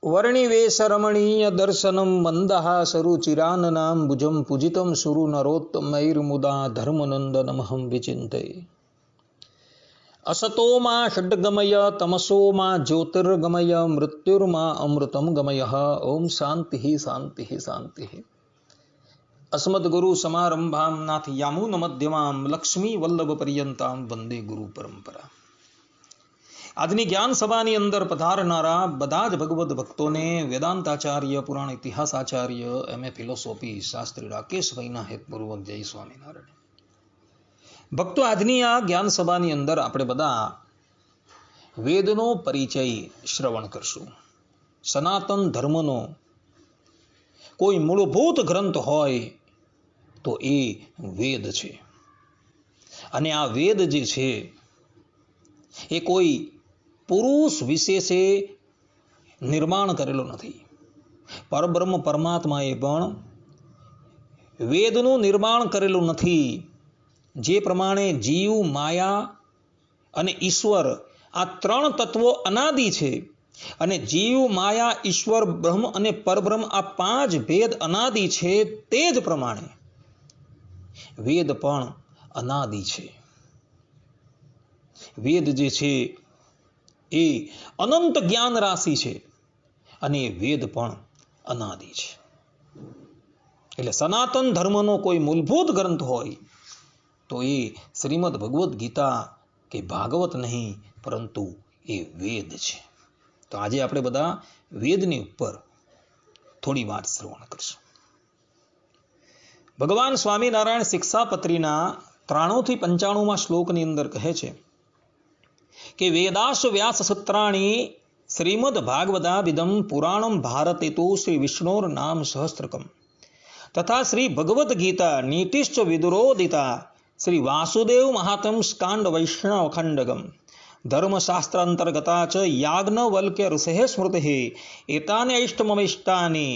वर्णिवेश रमणीय दर्शनम मंदहासरुचिराननां भुजं पूजितं सुरु नरोत्तमैर्मुदा धर्मनंदनमहं विचिन्तये। असतो मा षड्गमय तमसो मा ज्योतिर्गमय मृत्युर्मा अमृतं गमयः। ओम शांति शांति शांति। अस्मद्गुरु समारंभां नाथयामुन मध्यमां लक्ष्मी वल्लभ पर्यंतां वंदे गुरु परंपरा। આજની જ્ઞાન સભાની અંદર પધારનારા બધા જ ભગવદ ભક્તોને વેદાંતાચાર્ય પુરાણ ઇતિહાસાચાર્ય એમએ ફિલોસોફી શાસ્ત્રી રાકેશભાઈના હેતપૂર્વક જય સ્વામિનારાયણ ભક્તો। આજની આ જ્ઞાન સભાની અંદર આપણે બધા વેદનો પરિચય શ્રવણ કરશું। સનાતન ધર્મનો કોઈ મૂળભૂત ગ્રંથ હોય તો એ વેદ છે, અને આ વેદ જે છે એ કોઈ પુરુષ વિશેષે નિર્માણ કરેલો નથી। પરબ્રહ્મ પરમાત્માએ પણ વેદનું નિર્માણ કરેલું નથી। જે પ્રમાણે જીવ, માયા અને ઈશ્વર આ ત્રણ તત્વો અનાદિ છે, અને જીવ, માયા, ઈશ્વર, બ્રહ્મ અને પરબ્રહ્મ આ પાંચ ભેદ અનાદિ છે, તે જ પ્રમાણે વેદ પણ અનાદિ છે। વેદ જે છે એ અનંત જ્ઞાન રાશિ છે, અને એ વેદ પણ અનાદિ છે। એટલે સનાતન ધર્મનો કોઈ મૂળભૂત ગ્રંથ હોય તો એ શ્રીમદ ભગવદ્ ગીતા કે ભાગવત નહીં, પરંતુ એ વેદ છે। તો આજે આપણે બધા વેદની ઉપર થોડી વાત શ્રવણ કરશું। ભગવાન સ્વામિનારાયણ શિક્ષાપત્રીના 93 થી 95 શ્લોકની અંદર કહે છે કે વેદાશ વ્યાસ સૂત્રાણી શ્રીમદ ભાગવદાવિદમ પુરાણમ ભારતે તો શ્રી વિષ્ણોર નામ સહસ્ત્રકમ તથા શ્રી ભગવદ ગીતા નીતિશ્ચ વિદુરોદિતા શ્રી વાસુદેવ મહાત્મ સ્કાંડ વૈષ્ણવ ખંડગમ ધર્મશાસ્ત્રાંતર્ગતા ચ યાજ્ઞવલ્ક્ય ઋષે સ્મૃતિ એતાને ઇષ્ટમમિષ્ટાની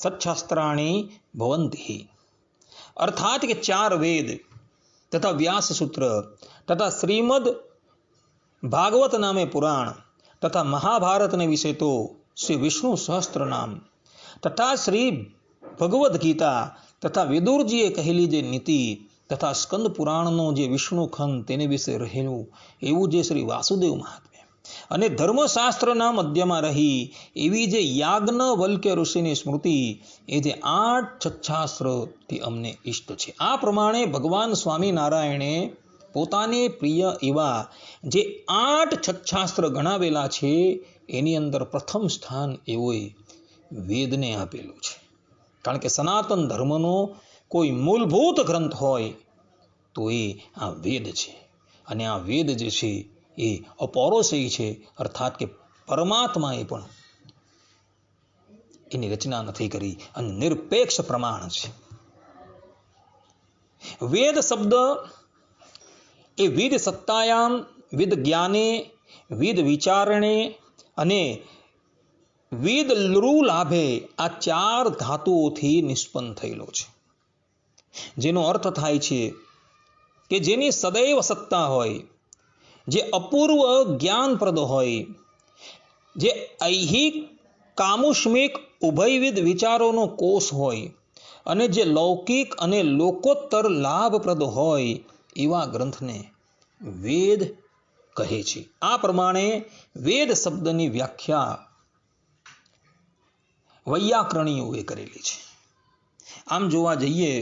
સચ્છાસ્ત્રાણી ભવંતિ। અર્થાત કે 4 વેદ તથા વ્યાસ સૂત્ર તથા શ્રીમદ ભાગવત નામે પુરાણ તથા મહાભારતને વિશે તો શ્રી વિષ્ણુ સહસ્ત્ર નામ તથા શ્રી ભગવદ્ ગીતા તથા વિદુરજીએ કહેલી જે નીતિ તથા સ્કંદ પુરાણનો જે વિષ્ણુ ખંડ તેને વિશે રહેલું એવું જે શ્રી વાસુદેવ મહાત્મ્ય અને ધર્મશાસ્ત્રના મધ્યમાં રહી એવી જે યાજ્ઞવલ્ક્ય ઋષિની સ્મૃતિ એ જે 8 છચ્છાસ્ત્રથી અમને ઇષ્ટ છે। આ પ્રમાણે ભગવાન સ્વામિનારાયણે પોતાને પ્રિય એવા જે 8 છચ્છાસ્ત્ર ગણાવેલા છે એની અંદર પ્રથમ સ્થાન એવોએ વેદને આપેલું છે। કારણ કે સનાતન ધર્મનો કોઈ મૂળભૂત ગ્રંથ હોય તો એ આ વેદ છે, અને આ વેદ જે છે એ અપૌરુષેય છે, અર્થાત કે પરમાત્માએ પણ એની રચના નથી કરી અને નિરપેક્ષ પ્રમાણ છે। વેદ શબ્દ એ વિદ સત્તાયામ, વિદ જ્ઞાને, વિદ વિચારણે અને વિદ લૃલાભે આ 4 ધાતુઓથી નિષ્પન્ન થયેલો છે। જેનો અર્થ થાય છે કે જેની સદૈવ સત્તા હોય, જે અપૂર્વ જ્ઞાનપ્રદ હોય, જે ઐહિક કામુષ્મિક ઉભયવિધ વિચારોનો કોષ હોય, અને જે લૌકિક અને લોકોત્તર લાભપ્રદ હોય એવા ગ્રંથને વેદ કહે છે। આ પ્રમાણે વેદ શબ્દની વ્યાખ્યા વૈયાકરણીઓએ કરેલી છે। આમ જોવા જઈએ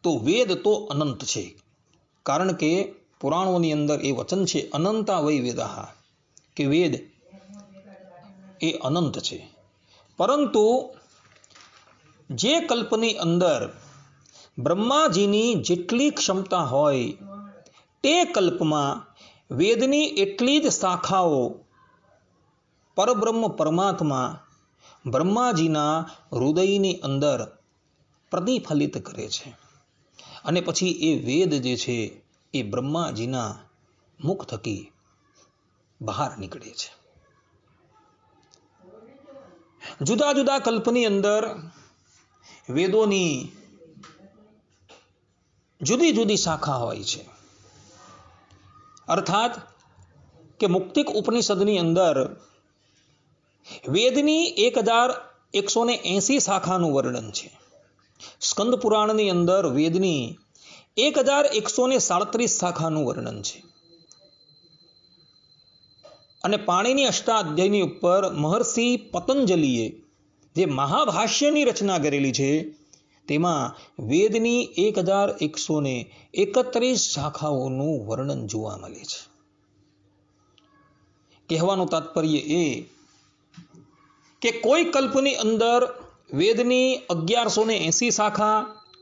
તો વેદ તો અનંત છે, કારણ કે પુરાણોની અંદર એ વચન છે અનંતા વૈ વેદાઃ, કે વેદ એ અનંત છે। પરંતુ જે કલ્પની અંદર બ્રહ્માજીની જેટલી ક્ષમતા હોય તે કલ્પમાં વેદની એટલી જ શાખાઓ પરબ્રહ્મ પરમાત્મા બ્રહ્માજીના હૃદયની અંદર પ્રતિફલિત કરે છે, અને પછી એ વેદ જે છે એ બ્રહ્માજીના મુખ થકી બહાર નીકળે છે। જુદા જુદા કલ્પની અંદર વેદોની જુદી જુદી શાખા હોય છે। અર્થાત કે મુક્તિક ઉપનિષદની અંદર વેદની 1180 શાખાનું વર્ણન છે. સ્કંદ પુરાણની અંદર વેદની 1137 શાખાનું વર્ણન છે. અને પાણીની અષ્ટાધ્યાયની ઉપર મહર્ષિ પતંજલિએ જે મહાભાષ્યની રચના કરેલી છે તેમાં વેદની 1131 શાખાઓનું વર્ણન જોવા મળે છે. કહેવાનું તાત્પર્ય એ કે કોઈ કલ્પની અંદર વેદની 1180 શાખા,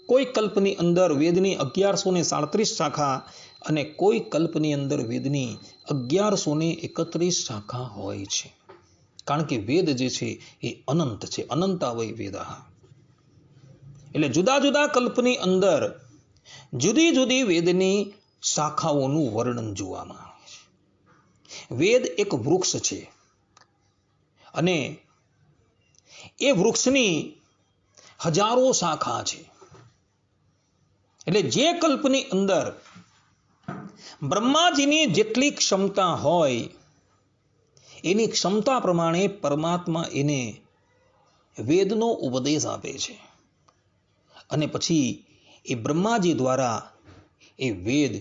કોઈ કલ્પની અંદર વેદની 1137 શાખા અને કોઈ કલ્પની અંદર વેદની 1131 શાખા હોય છે. કારણ કે વેદ જે છે એ અનંત છે. અનંતાવય વેદઃ. એટલે જુદા જુદા કલ્પની અંદર જુદી જુદી વેદની શાખાઓનું વર્ણન જોવામાં આવે છે. વેદ એક વૃક્ષ છે અને એ વૃક્ષની હજારો શાખા છે. એટલે જે કલ્પની અંદર બ્રહ્માજીની જેટલી ક્ષમતા હોય એની ક્ષમતા પ્રમાણે પરમાત્મા એને વેદનો ઉપદેશ આપે છે અને પછી એ બ્રહ્માજી દ્વારા એ વેદ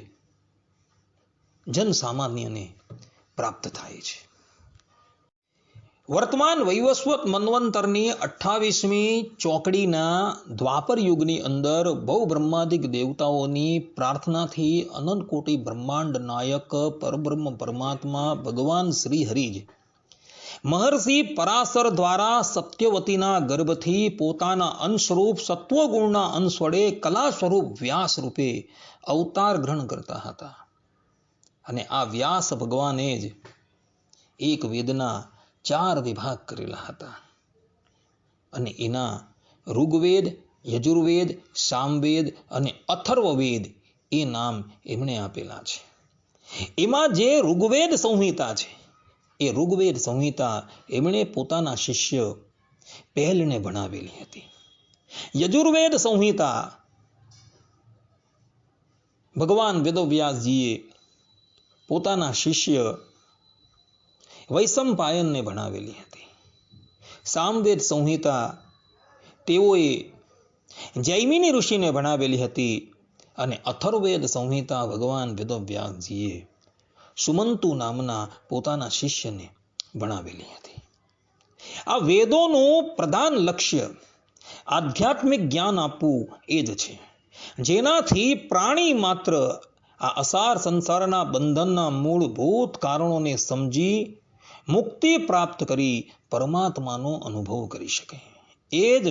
જન સામાન્યને પ્રાપ્ત થાય છે. વર્તમાન વૈવસ્વત મન્વંતરની 28મી ચોકડીના દ્વાપર યુગની અંદર બહુ બ્રહ્માદિક દેવતાઓની પ્રાર્થનાથી અનંત કોટી બ્રહ્માંડ નાયક પરબ્રહ્મ પરમાત્મા ભગવાન શ્રી હરિજ મહર્ષિ પરાશર દ્વારા સત્યવતીના ગર્ભથી પોતાના અંશરૂપ સત્વગુણના અંશ વડે કલા સ્વરૂપ વ્યાસ રૂપે અવતાર ગ્રહણ કરતા હતા. અને આ વ્યાસ ભગવાને જ એક વેદના 4 વિભાગ કરેલા હતા અને એના ઋગ્વેદ, યજુર્વેદ, સામવેદ અને અથર્વવેદ એ નામ એમણે આપેલા છે. એમાં જે ઋગ્વેદ સંહિતા છે એ ઋગ્વેદ સંહિતા એમણે પોતાના શિષ્ય પહેલને ભણાવેલી હતી. યજુર્વેદ સંહિતા ભગવાન વેદવ્યાસજીએ પોતાના શિષ્ય વૈશંપાયનને ભણાવેલી હતી. સામવેદ સંહિતા તેઓએ જૈમિની ઋષિને ભણાવેલી હતી અને અથર્વવેદ સંહિતા ભગવાન વેદવ્યાસજીએ સુમંતુ નામના પોતાના શિષ્યને ભણાવેલી હતી. આ વેદોનું પ્રધાન લક્ષ્ય આધ્યાત્મિક જ્ઞાન આપવું એ જ છે, જેનાથી પ્રાણી માત્ર આ અસાર સંસારના બંધનના મૂળભૂત કારણોને સમજી મુક્તિ પ્રાપ્ત કરી પરમાત્માનો અનુભવ કરી શકે. એ જ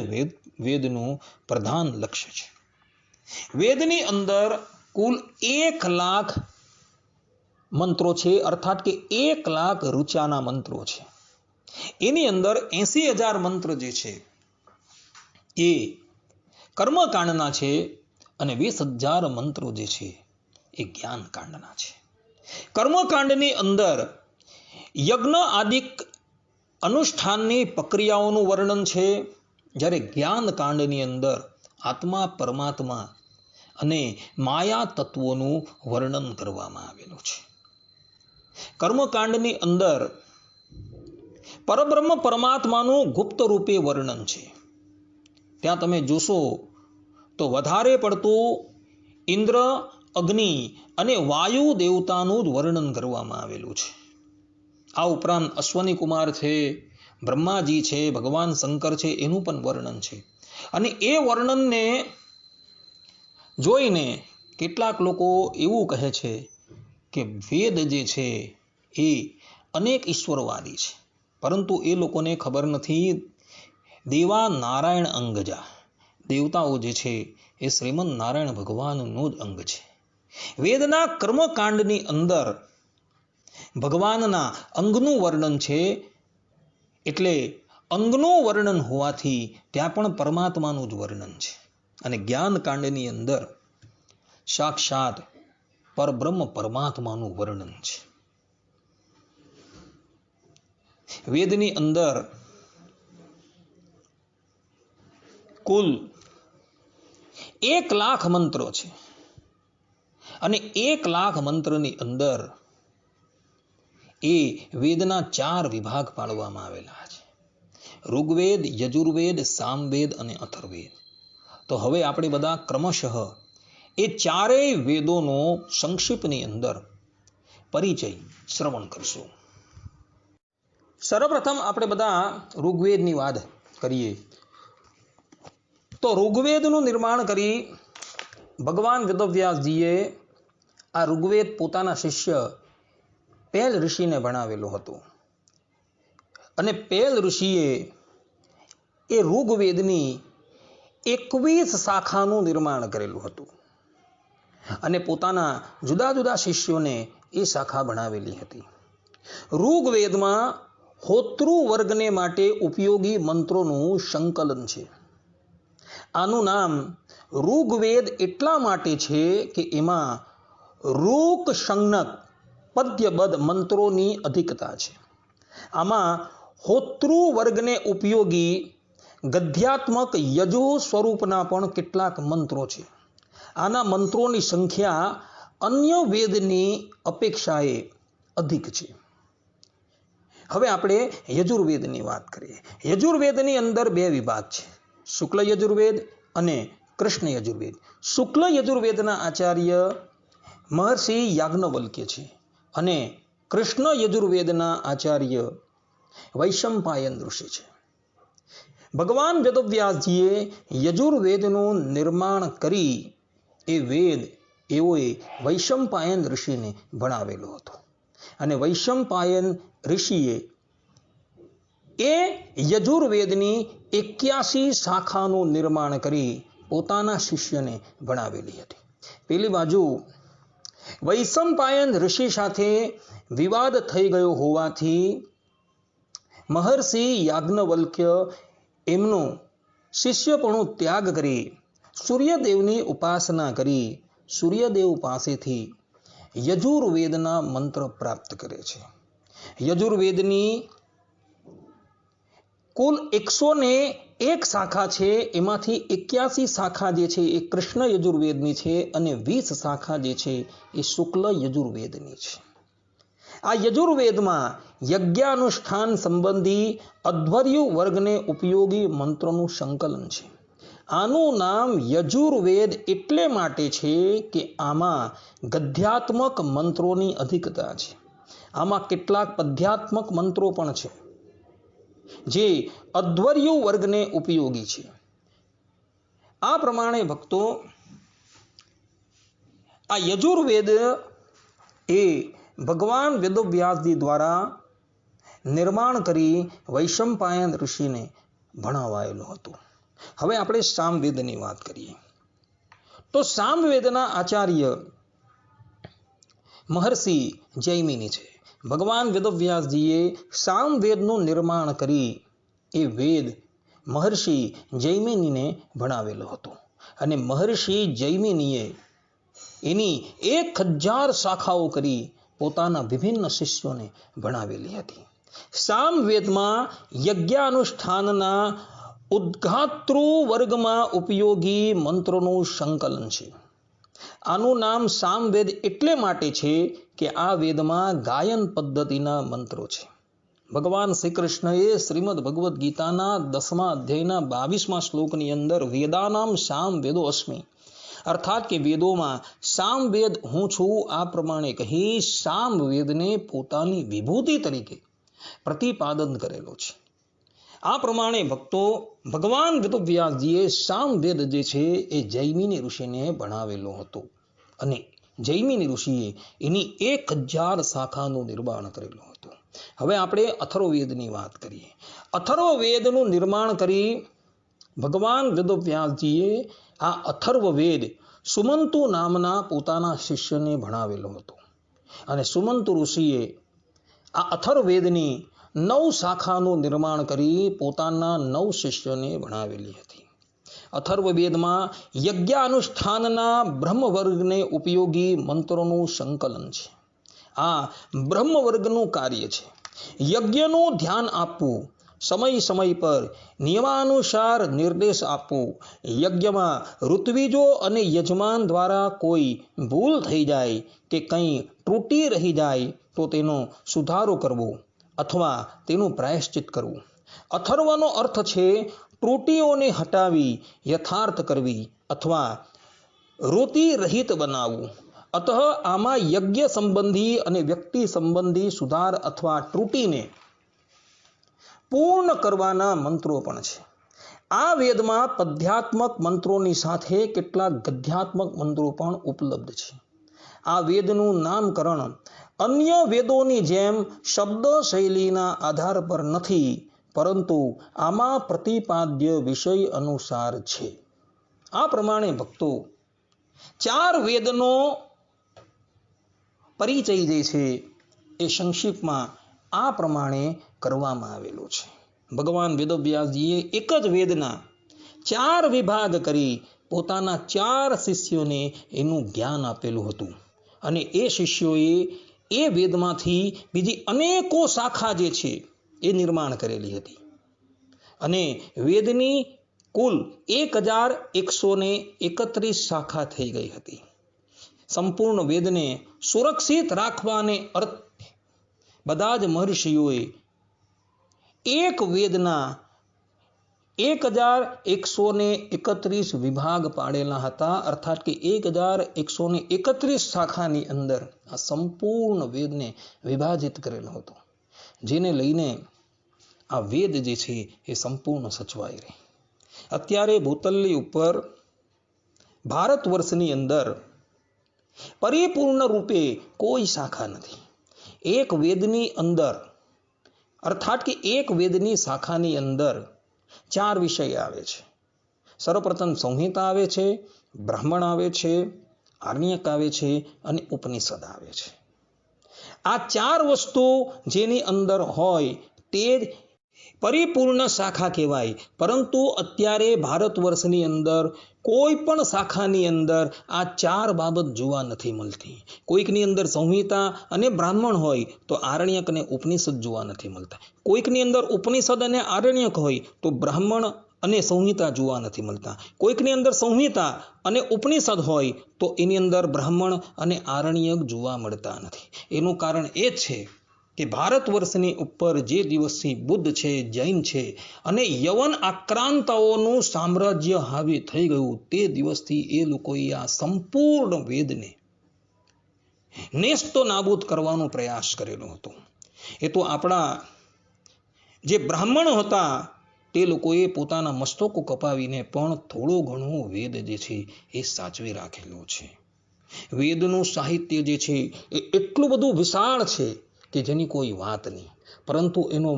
વેદનું પ્રધાન લક્ષ્ય છે. વેદની અંદર કુલ 1,00,000 મંત્રો છે, અર્થાત કે 1,00,000 ઋચાના મંત્રો છે. એની અંદર 80,000 મંત્ર જે છે એ કર્મકાંડના છે અને 20,000 મંત્રો જે છે એ જ્ઞાનકાંડના છે. કર્મકાંડની અંદર યજ્ઞ આદિક અનુષ્ઠાનની પ્રક્રિયાઓનું વર્ણન છે, જ્યારે જ્ઞાનકાંડની અંદર આત્મા પરમાત્મા અને માયા તત્વોનું વર્ણન કરવામાં આવેલું છે. કર્મકાંડની અંદર પરબ્રહ્મ પરમાત્માનું ગુપ્ત રૂપે વર્ણન છે. ત્યાં તમે જોશો તો વધારે પડતું ઇન્દ્ર, અગ્નિ અને વાયુ દેવતાનું જ વર્ણન કરવામાં આવેલું છે. આ ઉપરાંત અશ્વની કુમાર છે, બ્રહ્માજી છે, ભગવાન શંકર છે, એનું પણ વર્ણન છે. અને એ વર્ણનને જોઈને કેટલાક લોકો એવું કહે છે કે વેદ જે છે એ અનેક ઈશ્વરવાદી છે, પરંતુ એ લોકોને ખબર નથી દેવા નારાયણ અંગજા દેવતાઓ જે છે એ શ્રીમદ નારાયણ ભગવાનનો જ અંગ છે. વેદના કર્મકાંડની અંદર ભગવાનના અંગનું વર્ણન છે, એટલે અંગનું વર્ણન હોવાથી ત્યાં પણ પરમાત્માનું જ વર્ણન છે. અને જ્ઞાનકાંડની અંદર સાક્ષાત પરબ્રહ્મ પરમાત્માનું વર્ણન છે. વેદની અંદર કુલ 1,00,000 મંત્રો છે અને 1,00,000 મંત્રની અંદર એ વેદના 4 વિભાગ પાડવામાં આવેલા છે. ઋગ્વેદ, યજુર્વેદ, સામવેદ અને અથર્વવેદ. તો હવે આપણે બધા ક્રમશઃ એ ચારેય વેદોનો સંક્ષિપ્તની અંદર પરિચય શ્રવણ કરશું. સર્વપ્રથમ આપણે બધા ઋગ્વેદની વાત કરીએ. તો ઋગ્વેદનું નિર્માણ કરી ભગવાન વેદવ્યાસજીએ આ ઋગ્વેદ પોતાના શિષ્ય પેલ ઋષિને ભણાવેલો હતો. અને પેલ ઋષિએ એ ઋગ્વેદની 21 શાખાનું નિર્માણ કરેલું હતું અને પોતાના જુદા જુદા શિષ્યોને એ શાખા ભણાવેલી હતી. ઋગ્વેદમાં હોતૃ વર્ગને માટે ઉપયોગી મંત્રોનું સંકલન છે. આનું નામ ઋગ્વેદ એટલા માટે છે કે એમાં ઋક સંજ્ઞક પદ્યબદ્ધ મંત્રોની અધિકતા છે. આમાં હોતૃ વર્ગને ઉપયોગી ગદ્યાત્મક યજુ સ્વરૂપના પણ કેટલાક મંત્રો છે. આના મંત્રોની સંખ્યા અન્ય વેદની અપેક્ષાએ અધિક છે. હવે આપણે યજુર્વેદની વાત કરીએ. યજુર્વેદની અંદર 2 વિભાગ છે, શુક્લ યજુર્વેદ અને કૃષ્ણ યજુર્વેદ. શુક્લ યજુર્વેદના આચાર્ય મહર્ષિ યાજ્ઞવલ્ક્ય છે અને કૃષ્ણ યજુર્વેદના આચાર્ય વૈશંપાયન ઋષિ છે. ભગવાન વેદવ્યાસજીએ યજુર્વેદનું નિર્માણ કરી એ વેદ એઓએ વૈશંપાયન ઋષિને ભણાવેલો હતો અને વૈશંપાયન ઋષિએ એ યજુર્વેદની 81 શાખાનું નિર્માણ કરી પોતાના શિષ્યને ભણાવેલી હતી. પેલી બાજુ વૈશંપાયન ઋષિ સાથે વિવાદ થઈ ગયો હોવાથી મહર્ષિ યાજ્ઞવલ્ક્ય એમનું શિષ્યપણું ત્યાગ કરી સૂર્યદેવની ઉપાસના કરી સૂર્યદેવ પાસેથી યજુર્વેદના મંત્ર પ્રાપ્ત કરે છે. યજુર્વેદની કુલ 101 શાખા છે, એમાંથી 81 શાખા જે છે એ કૃષ્ણ યજુર્વેદની છે અને 20 શાખા જે છે એ શુક્લ યજુર્વેદની છે. આ યજુર્વેદમાં યજ્ઞાનુષ્ઠાન સંબંધી અધ્વર્યુ વર્ગને ઉપયોગી મંત્રોનું સંકલન છે. આનું નામ યજુર્વેદ એટલે માટે છે કે આમાં ગદ્યાત્મક મંત્રોની અધિકતા છે. આમાં કેટલાક પદ્યાત્મક મંત્રો પણ છે જે અધ્વર્યુ વર્ગને ઉપયોગી છે. આ પ્રમાણે ભક્તો આ યજુર્વેદ એ ભગવાન વેદવ્યાસજી દ્વારા નિર્માણ કરી વૈશંપાયન ઋષિને ભણાવાયેલું હતું. હવે આપણે સામવેદની વાત કરીએ. તો સામવેદના આચાર્ય મહર્ષિ જૈમિની છે. ભગવાન વેદવ્યાસજીએ સામવેદનું નિર્માણ કરી એ વેદ મહર્ષિ જૈમિનીને ભણાવેલો હતો અને મહર્ષિ જૈમિનીએ એની 1000 શાખાઓ કરી પોતાના વિભિન્ન શિષ્યોને ભણાવેલી હતી. સામવેદમાં યજ્ઞાનુષ્ઠાનના ઉદ્ઘાતૃ વર્ગમાં ઉપયોગી મંત્રોનું સંકલન છે. આનું નામ સામવેદ એટલે માટે છે કે આ વેદમાં ગાયન પદ્ધતિના મંત્રો છે. ભગવાન શ્રી કૃષ્ણએ શ્રીમદ ભગવદ્ ગીતાના 10મા અધ્યાયના 22મા શ્લોકની અંદર વેદાનામ સામવેદો અસ્મિ, અર્થાત કે વેદોમાં સામવેદ હું છું આ પ્રમાણે કહી સામવેદને પોતાની વિભૂતિ તરીકે પ્રતિપાદન કરેલો છે. આ પ્રમાણે ભક્તો ભગવાન વેદવ્યાસજીએ સામવેદ જે છે એ જૈમિની ઋષિને ભણાવેલો હતો અને જૈમિની ઋષિએ એની 1000 શાખાનું નિર્માણ કરેલું હતું. હવે આપણે અથર્વવેદની વાત કરીએ. અથર્વવેદનું નિર્માણ કરી ભગવાન વેદવ્યાસજીએ આ અથર્વવેદ સુમંતુ નામના પોતાના શિષ્યને ભણાવેલો હતો અને સુમંતુ ઋષિએ આ અથર્વવેદની 9 શાખાનું નિર્માણ કરી પોતાના 9 શિષ્યોને ભણાવેલી હતી. અથર્વવેદમાં યજ્ઞાનુષ્ઠાનના બ્રહ્મવર્ગને ઉપયોગી મંત્રોનું સંકલન છે. આ બ્રહ્મવર્ગનું કાર્ય છે યજ્ઞનું ધ્યાન આપવું, સમય સમય પર નિયમાનુસાર નિર્દેશ આપવો, યજ્ઞમાં ઋત્વિજો અને યજમાન દ્વારા કોઈ ભૂલ થઈ જાય કે કંઈ ત્રુટિ રહી જાય તો તેનો સુધારો કરવો અથવા તેનું પ્રાયશ્ચિત કરવું, અથર્વનો અર્થ છે ત્રુટિઓને હટાવી યથાર્થ કરવી અથવા રોતિ રહિત બનાવવું. અતઃ આમાં યજ્ઞ સંબંધી અને વ્યક્તિ સંબંધી સુધાર અથવા ત્રુટિને પૂર્ણ કરવાના મંત્રો પણ છે. આ વેદમાં પદ્યાત્મક મંત્રોની સાથે કેટલાક ગદ્યાત્મક મંત્રો પણ ઉપલબ્ધ છે. આ વેદનું નામકરણ અન્ય વેદોની જેમ શબ્દ શૈલીના આધાર પર નથી, પરંતુ આમાં પ્રતિપાદ્ય વિષય અનુસાર છે. આ પ્રમાણે ભક્તો 4 વેદનો પરિચય જે છે એ સંક્ષિપ્તમાં આ પ્રમાણે કરવામાં આવેલો છે. ભગવાન વેદવ્યાસજીએ એક જ વેદના 4 વિભાગ કરી પોતાના 4 શિષ્યોને એનું જ્ઞાન આપેલું હતું, અને એ શિષ્યોએ એ વેદમાંથી બીજી અનેકો શાખા જે છે એ નિર્માણ કરેલી હતી, અને વેદની કુલ 1131 શાખા થઈ ગઈ હતી. સંપૂર્ણ વેદને સુરક્ષિત રાખવાને અર્થે બધા જ મહર્ષિઓએ એક વેદના 1131 વિભાગ પાડેલા હતા. અર્થાત કે 1131 શાખાની અંદર આ સંપૂર્ણ વેદને વિભાજિત કરેલો હતો, જેને લઈને આ વેદ જે છે એ સંપૂર્ણ સચવાઈ રહે. અત્યારે ભૂતલની ઉપર ભારત વર્ષની અંદર પરિપૂર્ણ રૂપે કોઈ શાખા નથી. એક વેદની અંદર, અર્થાત કે એક વેદની શાખાની અંદર 4 વિષય આવે છે. સર્વપ્રથમ સંહિતા આવે છે, બ્રાહ્મણ આવે છે, આરણ્યક આવે છે અને ઉપનિષદ આવે છે. આ 4 વસ્તુ જેની અંદર હોય તે જ પરિપૂર્ણ શાખા કહેવાય. પરંતુ અત્યારે ભારત વર્ષની અંદર કોઈ પણ શાખાની અંદર આ 4 બાબત જોવા નથી મળતી. કોઈકની અંદર સંહિતા અને બ્રાહ્મણ હોય તો આરણ્યક અને ઉપનિષદ જોવા નથી મળતા. કોઈકની અંદર ઉપનિષદ અને આરણ્યક હોય તો બ્રાહ્મણ અને સંહિતા જોવા નથી મળતા. કોઈકની અંદર સંહિતા અને ઉપનિષદ હોય તો એની અંદર બ્રાહ્મણ અને આરણ્યક જોવા મળતા નથી. એનું કારણ એ છે કે ભારત વર્ષની ઉપર જે દિવસથી બુદ્ધ છે, જૈન છે અને યવન આક્રાંતાઓનું સામ્રાજ્ય હાવી થઈ ગયું, તે દિવસથી એ લોકોએ આ સંપૂર્ણ વેદને નેસ્તો નાબૂદ કરવાનો પ્રયાસ કરેલો હતો. એ તો આપણા જે બ્રાહ્મણો હતા તે લોકોએ પોતાના મસ્તકો કપાવીને પણ થોડો ઘણો વેદ જે છે એ સાચવી રાખેલો છે. વેદનું સાહિત્ય જે છે એ એટલું બધું વિશાળ છે કે જેની કોઈ વાત નહીં. પરંતુ એનો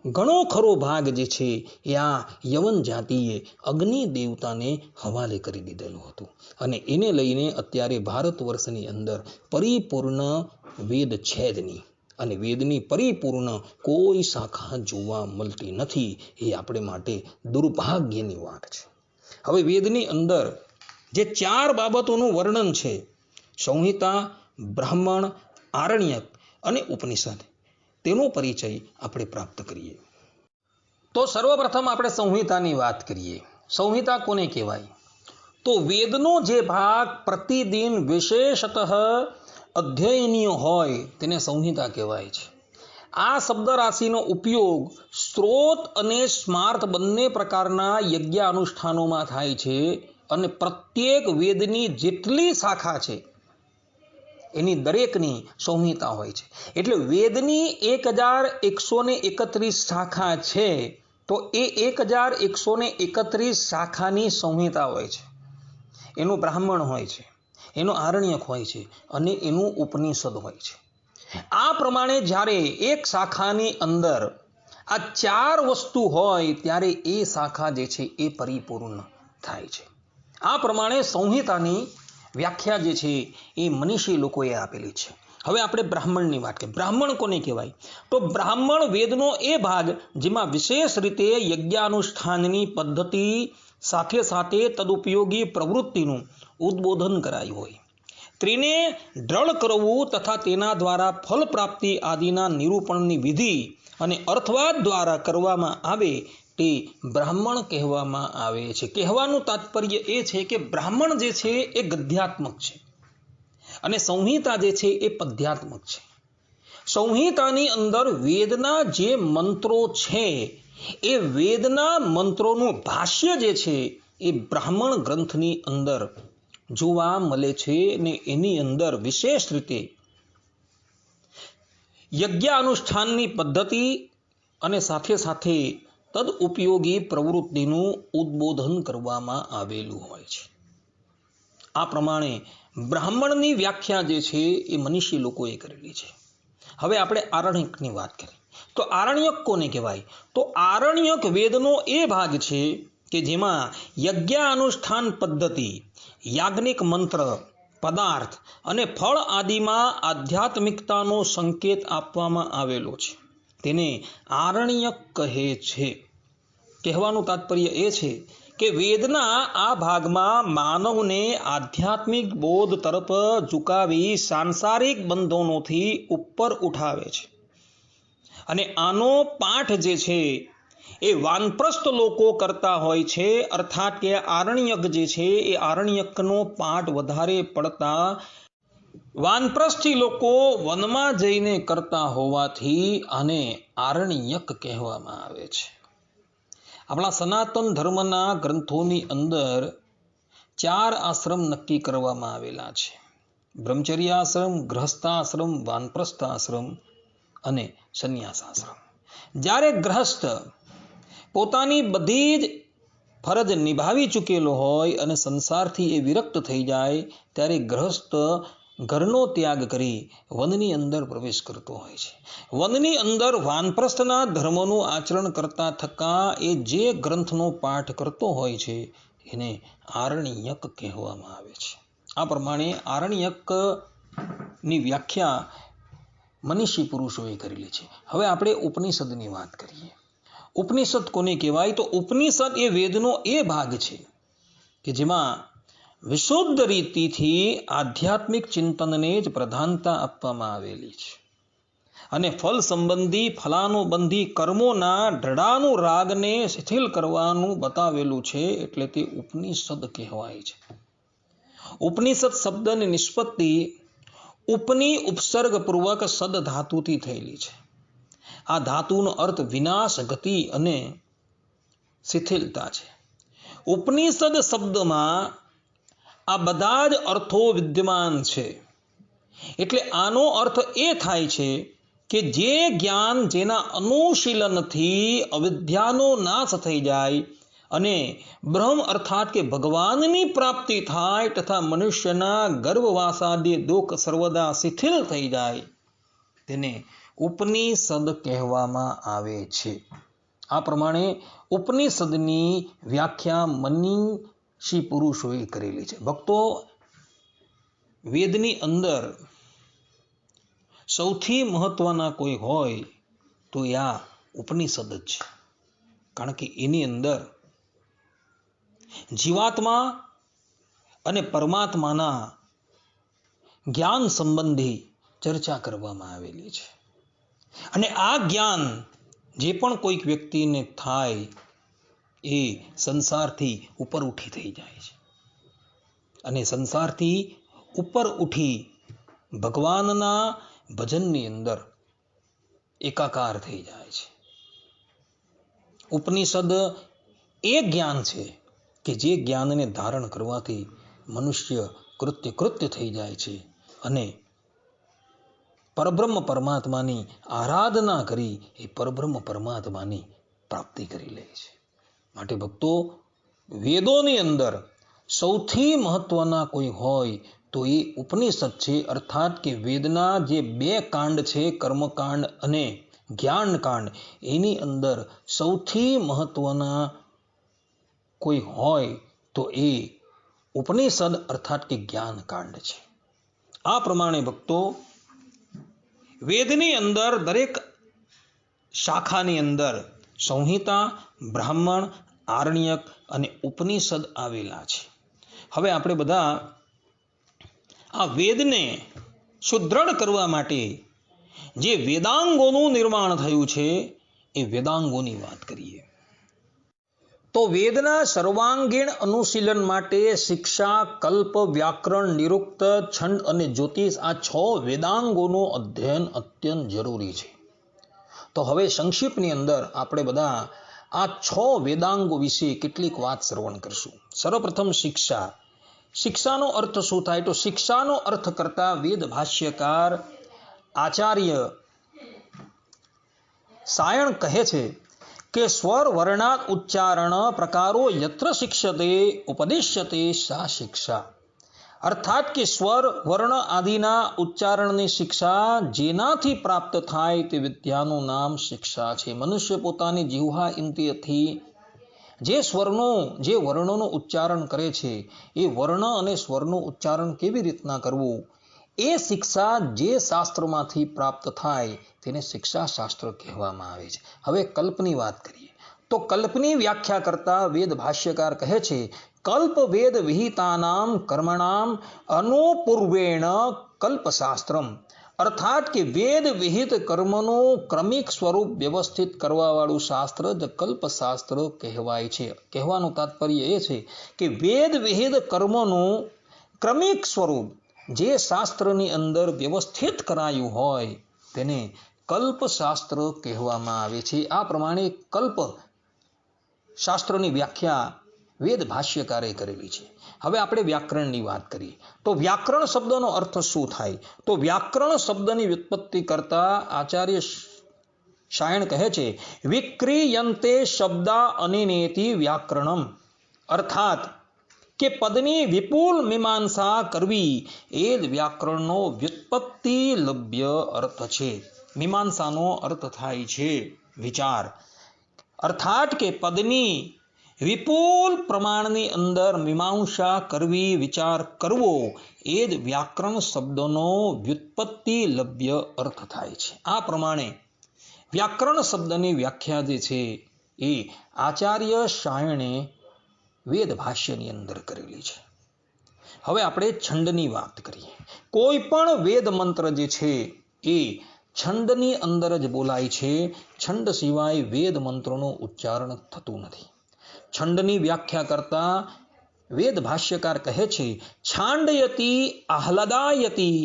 ઘણો ખરો ભાગ જે છે એ આ યવન જાતિએ અગ્નિ દેવતાને હવાલે કરી દીધેલું હતું, અને એને લઈને અત્યારે ભારત વર્ષની અંદર પરિપૂર્ણ વેદ છે જ નહીં, અને વેદની પરિપૂર્ણ કોઈ શાખા જોવા મળતી નથી. એ આપણે માટે દુર્ભાગ્યની વાત છે. હવે વેદની અંદર જે 4 બાબતોનું વર્ણન છે, સંહિતા, બ્રાહ્મણ, આરણ્યક અને ઉપનિષદ, તેનો પરિચય આપણે પ્રાપ્ત કરીએ. તો સર્વપ્રથમ આપણે સંહિતાની વાત કરીએ. સંહિતા કોને કહેવાય? તો વેદનો જે ભાગ પ્રતિદિન વિશેષતઃ અધ્યયનીય હોય તેને સંહિતા કહેવાય છે. આ શબ્દ રાશિનો ઉપયોગ સ્ત્રોત અને સ્માર્ત બંને પ્રકારના યજ્ઞ અનુષ્ઠાનોમાં થાય છે, અને પ્રત્યેક વેદની જેટલી શાખા છે એની દરેકની સંહિતા હોય છે. એટલે વેદની 1131 શાખા છે, તો એ 1131 શાખાની સંહિતા હોય છે. એનું બ્રાહ્મણ હોય છે, એનો આરણ્યક હોય છે અને એનું ઉપનિષદ હોય છે. આ પ્રમાણે જ્યારે એક શાખાની અંદર આ 4 વસ્તુ હોય ત્યારે એ શાખા જે છે એ પરિપૂર્ણ થાય છે. આ પ્રમાણે સંહિતાની વ્યાખ્યા જે છે એ મનીષી લોકોએ આપેલી છે. હવે આપણે બ્રાહ્મણની વાત કરીએ. બ્રાહ્મણ કોને કહેવાય? તો બ્રાહ્મણ વેદનો એ ભાગ જેમાં વિશેષ રીતે યજ્ઞાનુષ્ઠાનની પદ્ધતિ સાથે સાથે તદુપયોગી પ્રવૃત્તિનું ઉદ્બોધન કરાયું હોય, તેને દ્રઢ કરવું તથા તેના દ્વારા ફલ પ્રાપ્તિ આદિના નિરૂપણની વિધિ અને અર્થવાદ દ્વારા કરવામાં આવે તે બ્રાહ્મણ કહેવામાં આવે છે. કહેવાનું તાત્પર્ય એ છે કે બ્રાહ્મણ જે છે એ ગદ્યાત્મક છે અને સંહિતા જે છે એ પદ્યાત્મક છે. સંહિતાની અંદર વેદના જે મંત્રો છે એ વેદના મંત્રોનું ભાષ્ય જે છે એ બ્રાહ્મણ ગ્રંથની અંદર જોવા મળે છે ને એની અંદર વિશેષ રીતે યજ્ઞાનુષ્ઠાનની પદ્ધતિ અને સાથે સાથે તદ ઉપયોગી પ્રવૃત્તિનું ઉદ્બોધન કરવામાં આવેલું હોય છે. આ પ્રમાણે બ્રાહ્મણની વ્યાખ્યા જે છે એ મનીષી લોકોએ કરેલી છે. હવે આપણે આરણ્યકની વાત કરીએ તો આરણ્યક કોને કહેવાય? તો આરણ્યક વેદનો એ ભાગ છે કે જેમાં યજ્ઞાનુષ્ઠાન પદ્ધતિ, યાજ્ઞિક મંત્ર, પદાર્થ અને ફળ આદિમાં આધ્યાત્મિકતાનો સંકેત આપવામાં આવેલો છે. તેને આરણ્યક કહે છે. કહેવાનું તાત્પર્ય એ છે કે વેદના આ ભાગમાં માનવને આધ્યાત્મિક બોધ તરફ ઝુકાવી સાંસારિક બંધનોથી ઉપર ઉઠાવે છે. અને આનો પાઠ જે છે એ વાનપ્રસ્થ લોકો કરતા હોય છે. અર્થાત કે આરણ્યક જે છે એ આરણ્યકનો પાઠ વધારે પડતા વાનપ્રસ્થી લોકો વનમાં જઈને કરતા હોવાથી આને આરણ્યક કહેવામાં આવે છે. આપણા સનાતન ધર્મના ગ્રંથોની અંદર 4 આશ્રમ નક્કી કરવામાં આવેલા છે: બ્રહ્મચર્યાશ્રમ, ગૃહસ્થાશ્રમ, વાનપ્રસ્થાશ્રમ અને સંન્યાસાશ્રમ. જ્યારે ગ્રહસ્થ પોતાની બધી જ ફરજ નિભાવી ચૂકેલો હોય અને સંસારથી એ વિરક્ત થઈ જાય ત્યારે ગ્રહસ્થ ઘરનો ત્યાગ કરી વનની અંદર પ્રવેશ કરતો હોય છે. વનની અંદર વાનપ્રસ્થના ધર્મનું આચરણ કરતા થકા એ જે ગ્રંથનો પાઠ કરતો હોય છે એને આરણ્યક કહેવામાં આવે છે. આ પ્રમાણે આરણ્યકની વ્યાખ્યા મનીષી પુરુષોએ કરેલી છે. હવે આપણે ઉપનિષદની વાત કરીએ. ઉપનિષદ કોને કહેવાય? તો ઉપનિષદ એ વેદનો એ ભાગ છે કે જેમાં વિશુદ્ધ રીતિથી આધ્યાત્મિક ચિંતનને જ પ્રધાનતા આપવામાં આવેલી છે અને ફલ સંબંધી ફલાનુબંધી કર્મોના ઢળાનું રાગને શિથિલ કરવાનું બતાવેલું છે. એટલે તે ઉપનિષદ કહેવાય છે. ઉપનિષદ શબ્દની નિષ્પત્તિ ઉપની ઉપસર્ગપૂર્વક સદ ધાતુથી થયેલી છે. આ ધાતુનો અર્થ વિનાશ, ગતિ અને શિથિલતા છે. ઉપનિષદ શબ્દમાં આ બધા જ અર્થો વિદ્યમાન છે. એટલે આનો અર્થ એ થાય છે કે જે જ્ઞાન જેના અનુશીલનથી અવિદ્યાનો નાશ થઈ જાય અને બ્રહ્મ અર્થાત કે ભગવાનની પ્રાપ્તિ થાય તથા મનુષ્યના ગર્ભવાસાદી દુઃખ સર્વદા શિથિલ થઈ જાય તેને ઉપનિષદ કહેવામાં આવે છે. આ પ્રમાણે ઉપનિષદની વ્યાખ્યા મનીષી પુરુષોએ કરેલી છે. ભક્તો, વેદની અંદર સૌથી મહત્વના કોઈ હોય તો આ ઉપનિષદ જ છે. કારણ કે એની અંદર જીવાત્મા અને પરમાત્માના જ્ઞાન સંબંધી ચર્ચા કરવામાં આવેલી છે. અને આ જ્ઞાન જે પણ કોઈક વ્યક્તિને થાય એ સંસારથી ઉપર ઉઠી થઈ જાય છે અને સંસારથી ઉપર ઉઠી ભગવાનના ભજનની અંદર એકાકાર થઈ જાય છે. ઉપનિષદ એ જ્ઞાન છે કે જે જ્ઞાનને ધારણ કરવાથી મનુષ્ય કૃત્ય થઈ જાય છે અને પરબ્રહ્મ પરમાત્માની આરાધના કરી એ પરબ્રહ્મ પરમાત્માની પ્રાપ્તિ કરી લે છે. માટે ભક્તો, વેદોની અંદર સૌથી મહત્વના કોઈ હોય તો એ ઉપનિષદ છે. અર્થાત કે વેદના જે 2 કાંડ છે, કર્મકાંડ અને જ્ઞાનકાંડ, એની અંદર સૌથી મહત્વના કોઈ હોય તો એ ઉપનિષદ અર્થાત કે જ્ઞાનકાંડ છે. આ પ્રમાણે ભક્તો, વેદની અંદર દરેક શાખાની અંદર સંહિતા, બ્રાહ્મણ, આરણ્યક અને ઉપનિષદ આવેલા છે. હવે આપણે બધા આ વેદને સુદ્રઢ કરવા માટે જે વેદાંગોનું નિર્માણ થયું છે એ વેદાંગોની વાત કરીએ તો વેદના સર્વાંગીણ અનુશીલન માટે શિક્ષા, કલ્પ, વ્યાકરણ, નિરુક્ત, છંદ અને જ્યોતિષ આ 6 વેદાંગોનું અધ્યયન અત્યંત જરૂરી છે. તો હવે સંક્ષિપ્તની અંદર આપણે બધા આ 6 વેદાંગો વિશે કેટલીક વાત શ્રવણ કરશું. સર્વપ્રથમ શિક્ષા. શિક્ષાનો અર્થ શું થાય? તો શિક્ષાનો અર્થ કરતા વેદ ભાષ્યકાર આચાર્ય સાયણ કહે છે કે સ્વર વર્ણાત ઉચ્ચારણ પ્રકારો યત્ર શિક્ષતે ઉપદેશ્યતે સા શિક્ષા. અર્થાત કે સ્વર વર્ણ આદિના ઉચ્ચારણની શિક્ષા જેનાથી પ્રાપ્ત થાય તે વિદ્યાનું નામ શિક્ષા છે. મનુષ્ય પોતાની જીહ્વા ઇન્દ્રિયથી જે વર્ણોનું ઉચ્ચારણ કરે છે એ વર્ણ અને સ્વરનું ઉચ્ચારણ કેવી રીતના કરવું એ શિક્ષા જે શાસ્ત્રમાંથી પ્રાપ્ત થાય તેને શિક્ષા શાસ્ત્ર કહેવામાં આવે છે. હવે કલ્પની વાત કરીએ તો કલ્પની વ્યાખ્યા કરતા વેદ ભાષ્યકાર કહે છે કલ્પ વેદ વિહિતાનામ કર્મણામ અનુપૂર્વેણ કલ્પશાસ્ત્રમ. અર્થાત કે વેદ વિહિત કર્મનું ક્રમિક સ્વરૂપ વ્યવસ્થિત કરવાવાળું શાસ્ત્ર જ કલ્પશાસ્ત્ર કહેવાય છે. કહેવાનું તાત્પર્ય એ છે કે વેદ વિહિત કર્મનું ક્રમિક સ્વરૂપ જે શાસ્ત્રની અંદર વ્યવસ્થિત કરાયું હોય તેને કલ્પશાસ્ત્ર કહેવામાં આવે છે. આ પ્રમાણે કલ્પ શાસ્ત્રની વ્યાખ્યા વેદ ભાષ્યકારે કરેલી છે. હવે આપણે વ્યાકરણની વાત કરીએ તો વ્યાકરણ શબ્દનો અર્થ શું થાય? તો વ્યાકરણ શબ્દની વ્યુત્પત્તિ કરતા આચાર્ય સાયણ કહે છે વિક્રિયંતે શબ્દા અનિનેતિ વ્યાકરણમ. અર્થાત કે પદની વિપુલ મીમાંસા કરવી એ જ વ્યાકરણનો વ્યુત્પત્તિ લભ્ય અર્થ છે. મીમાંસાનો અર્થ થાય છે વિચાર. અર્થાત કે પદની વિપુલ પ્રમાણની અંદર મીમાંસા કરવી, વિચાર કરવો એ જ વ્યાકરણ શબ્દનો વ્યુત્પત્તિ લભ્ય અર્થ થાય છે. આ પ્રમાણે વ્યાકરણ શબ્દની વ્યાખ્યા જે છે એ આચાર્ય સાયણે વેદ ભાષ્યની અંદર કરેલી છે. હવે આપણે છંદની વાત કરીએ. કોઈ પણ વેદ મંત્ર જે છે એ છંદની અંદર જ બોલાય છે. છંદ સિવાય વેદ મંત્રોનું ઉચ્ચારણ થતું નથી. છંદની વ્યાખ્યા કરતા વેદ ભાષ્યકાર કહે છે છાંડયતી આહ્લાદાયતી.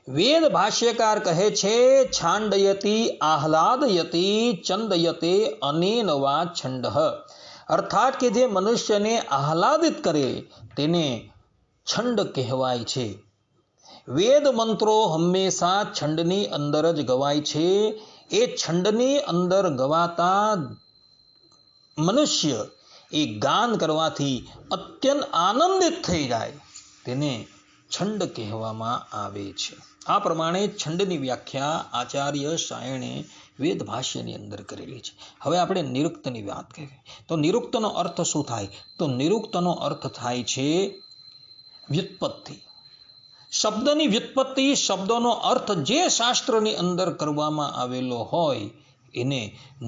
વેદ ભાષ્યકાર કહે છે છાંડયતી આહ્લાદયતી ચંદયતે અનેન વા છંદઃ. અર્થાત કે જે મનુષ્યને આહ્લાદિત કરે તેને છંદ કહેવાય છે. વેદ મંત્રો હંમેશા છંદની અંદર જ ગવાય છે. એ છંદની અંદર ગવાતા મનુષ્ય એ ગાન કરવાથી અત્યંત આનંદિત થઈ જાય તેને છંદ કહેવામાં આવે છે. આ પ્રમાણે છંદની વ્યાખ્યા આચાર્ય સાયણે વેદ ભાષ્યની અંદર કરેલી છે. હવે આપણે નિરુક્તની વાત કરીએ તો નિરુક્તનો અર્થ શું થાય? તો નિરુક્તનો અર્થ થાય છે વ્યુત્પત્તિ. શબ્દની વ્યુત્પત્તિ, શબ્દનો અર્થ જે શાસ્ત્રની અંદર કરવામાં આવેલો હોય એને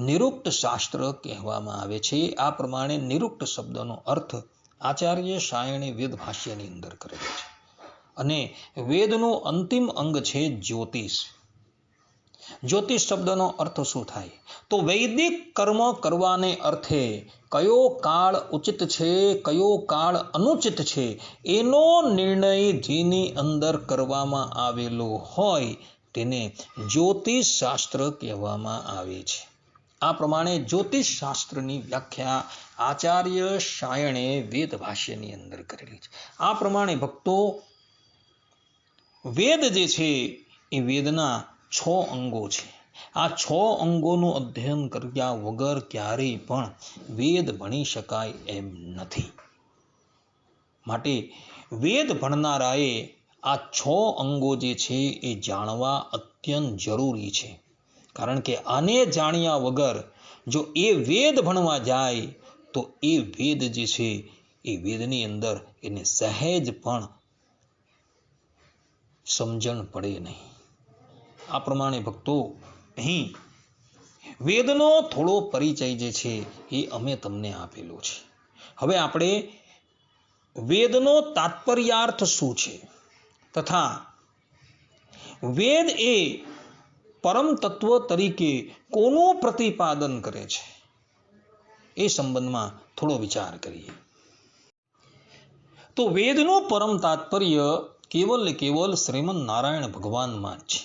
નિરુક્ત શાસ્ત્ર કહેવામાં આવે છે. આ પ્રમાણે નિરુક્ત શબ્દનો અર્થ આચાર્ય સાયણે વેદ ભાષ્યની અંદર કરેલો છે. અને વેદનું અંતિમ અંગ છે જ્યોતિષ. જ્યોતિષ શબ્દનો અર્થ શું થાય? તો વૈદિક કર્મ કરવાને અર્થે કયો કાળ ઉચિત છે, કયો કાળ અનુચિત છે એનો નિર્ણય જેની અંદર કરવામાં આવેલો હોય તેને જ્યોતિષ શાસ્ત્ર કહેવામાં આવે છે. આ પ્રમાણે જ્યોતિષ શાસ્ત્રની વ્યાખ્યા આચાર્ય સાયણે વેદ ભાષ્યની અંદર કરેલી છે. આ પ્રમાણે ભક્તો વેદ જે છે એ વેદના 6 અંગો છે. આ 6 અંગોનું અધ્યયન કર્યા વગર ક્યારેય પણ વેદ ભણી શકાય એમ નથી. માટે વેદ ભણનારાએ આ 6 અંગો જે છે એ જાણવા અત્યંત જરૂરી છે. કારણ કે આને જાણ્યા વગર જો એ વેદ ભણવા જાય તો એ વેદ જે છે એ વેદની અંદર એને સહેજ પણ સમજણ પડે નહીં. આ પ્રમાણે ભક્તો અહીં વેદનો થોડો પરિચય જે છે એ અમે તમને આપેલો છે. હવે આપણે વેદનો તાત્પર્યાર્થ શું છે તથા વેદ એ પરમ તત્વ તરીકે કોનું પ્રતિપાદન કરે છે એ સંબંધમાં થોડો વિચાર કરીએ. તો વેદનું પરમ તાત્પર્ય કેવલ ને કેવલ શ્રીમદ નારાયણ ભગવાનમાં જ છે.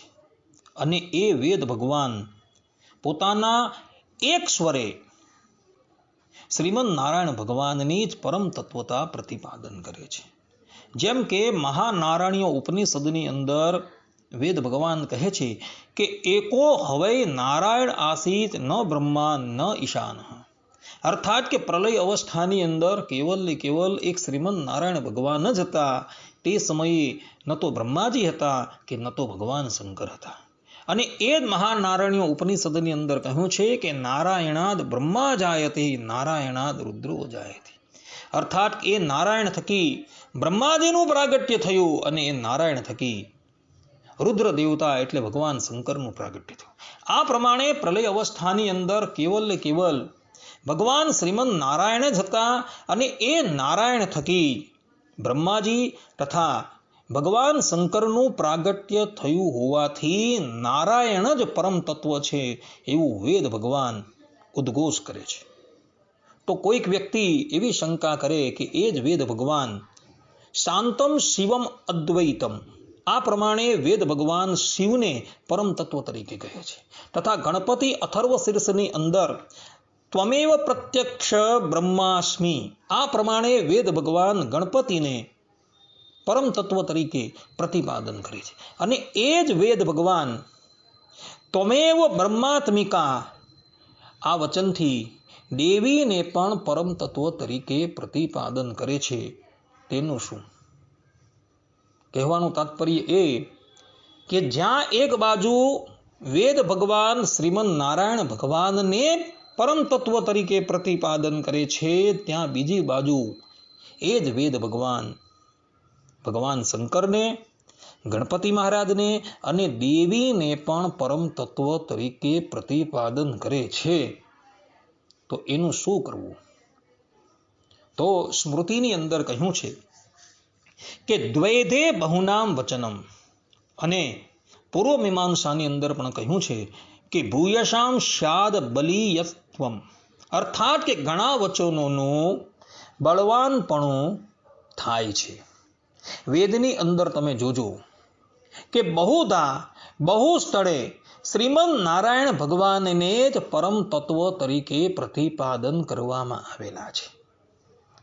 અને એ વેદ ભગવાન પોતાના એક સ્વરે શ્રીમદ નારાયણ ભગવાનની જ પરમ તત્વતા પ્રતિપાદન કરે છે. જેમ કે મહાનારાયણીય ઉપનિષદની અંદર વેદ ભગવાન કહે છે કે એકો હવે નારાયણ આસીત ન બ્રહ્મા ન ઈશાન. અર્થાત કે પ્રલય અવસ્થાની અંદર કેવલ ને કેવલ એક શ્રીમદ નારાયણ ભગવાન જ હતા. તે સમયે ન તો બ્રહ્માજી હતા કે ન તો ભગવાન શંકર હતા. અને એ જ મહાનારાયણીય ઉપનિષદની અંદર કહ્યું છે કે નારાયણાદ બ્રહ્મા જાયતે નારાયણાદ રુદ્રો જાયતે. અર્થાત એ નારાયણ થકી બ્રહ્માજીનું પ્રાગટ્ય થયું અને એ નારાયણ થકી રુદ્ર દેવતા એટલે ભગવાન શંકરનું પ્રાગટ્ય થયું. આ પ્રમાણે પ્રલય અવસ્થાની અંદર કેવલ ને કેવલ ભગવાન શ્રીમદ નારાયણ જ હતા અને એ નારાયણ થકી બ્રહ્માજી તથા ભગવાન શંકરનું પ્રાગટ્ય થયું હોવાથી નારાયણ જ પરમ તત્વ છે એવું વેદ ભગવાન ઉદ્ઘોષ કરે છે. તો કોઈક વ્યક્તિ એવી શંકા કરે કે એ જ વેદ ભગવાન શાંતમ શિવમ અદ્વૈતમ, આ પ્રમાણે વેદ ભગવાન શિવને પરમ તત્વ તરીકે કહે છે. તથા ગણપતિ અથર્વ શીર્ષની અંદર ત્વમેવ પ્રત્યક્ષ બ્રહ્માસ્મિ, આ પ્રમાણે વેદ ભગવાન ગણપતિને પરમ તત્વ તરીકે પ્રતિપાદન કરે છે. અને એ જ વેદ ભગવાન ત્વમેવ બ્રહ્માત્મિકા આ વચનથી દેવીને પણ પરમ તત્વ તરીકે પ્રતિપાદન કરે છે. તેનું શું કહેવાનું તાત્પર્ય એ કે જ્યાં એક બાજુ વેદ ભગવાન શ્રીમદ નારાયણ ભગવાનને પરમ તત્વ તરીકે પ્રતિપાદન કરે છે, ત્યાં બીજી બાજુ એ જ વેદ ભગવાન ભગવાન શંકરને, ગણપતિ મહારાજને અને દેવીને પણ પરમ તત્વ તરીકે પ્રતિપાદન કરે છે. તો એનું શું કરવું? તો સ્મૃતિની અંદર કહ્યું છે કે દ્વૈધે બહુનામ વચનમ, અને પૂર્વ મીમાંસાની અંદર પણ કહ્યું છે કે ભૂયશામ સ્યાદ બલીયત્વમ, અર્થાત કે ઘણા વચનોનું બળવાનપણું થાય છે. વેદની અંદર તમે જોજો કે બહુધા બહુ સ્થળે શ્રીમદ નારાયણ ભગવાનને જ પરમ તત્વ તરીકે પ્રતિપાદન કરવામાં આવેલા છે,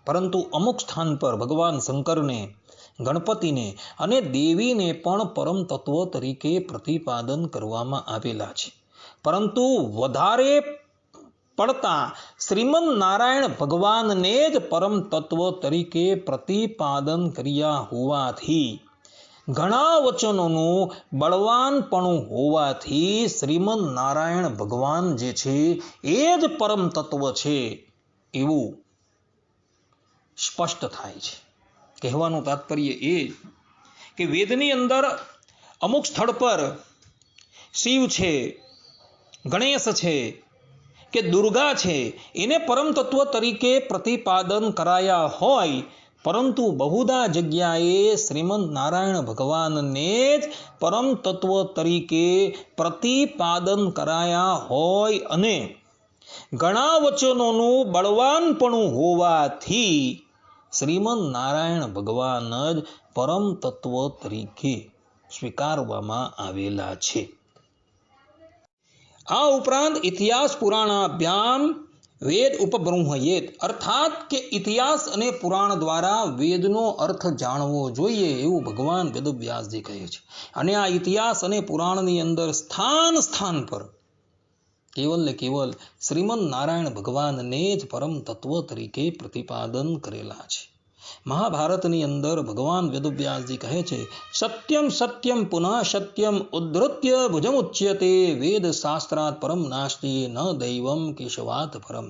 પરંતુ અમુક સ્થાન પર ભગવાન શંકરને, ગણપતિને અને દેવીને પણ પરમ તત્વ તરીકે પ્રતિપાદન કરવામાં આવેલા છે. પરંતુ વધારે પડતા શ્રીમદ નારાયણ ભગવાનને જ પરમ તત્વ તરીકે પ્રતિપાદન કર્યા હોવાથી, ઘણા વચનોનું બળવાનપણું હોવાથી શ્રીમદ નારાયણ ભગવાન જે છે એ જ પરમ તત્વ છે એવું સ્પષ્ટ થાય છે. કહેવાનું તાત્પર્ય એ કે વેદની અંદર અમુક સ્થળ પર શિવ છે, ગણેશ છે કે દુર્ગા છે એને પરમ તત્વ તરીકે પ્રતિપાદન કરાયા હોય, પરંતુ બહુધા જગ્યાએ શ્રીમદ નારાયણ ભગવાનને જ પરમ તત્વ તરીકે પ્રતિપાદન કરાયા હોય અને ઘણા વચનોનું બળવાનપણું હોવાથી શ્રીમદ નારાયણ ભગવાન જ પરમ તત્વ તરીકે સ્વીકારવામાં આવેલા છે. આ ઉપરાંત ઇતિહાસ પુરાણાભ્યામ વેદ ઉપબ્રહ્મયેત, અર્થાત કે ઇતિહાસ અને પુરાણ દ્વારા વેદનો અર્થ જાણવો જોઈએ એવું ભગવાન વેદવ્યાસજી કહે છે. અને આ ઇતિહાસ અને પુરાણની અંદર સ્થાન સ્થાન પર કેવલ ને કેવલ શ્રીમદ નારાયણ ભગવાનને જ પરમ તત્વ તરીકે પ્રતિપાદન કરેલા છે. મહાભારતની અંદર ભગવાન વેદવ્યાસજી કહે છે, સત્યમ સત્યમ પુનઃ સત્યમ ઉદ્ધૃત્ય ભુજમુચ્યતે વેદ શાસ્ત્રાત પરમ નાસ્તિ ન દૈવમ કેશવાત પરમ.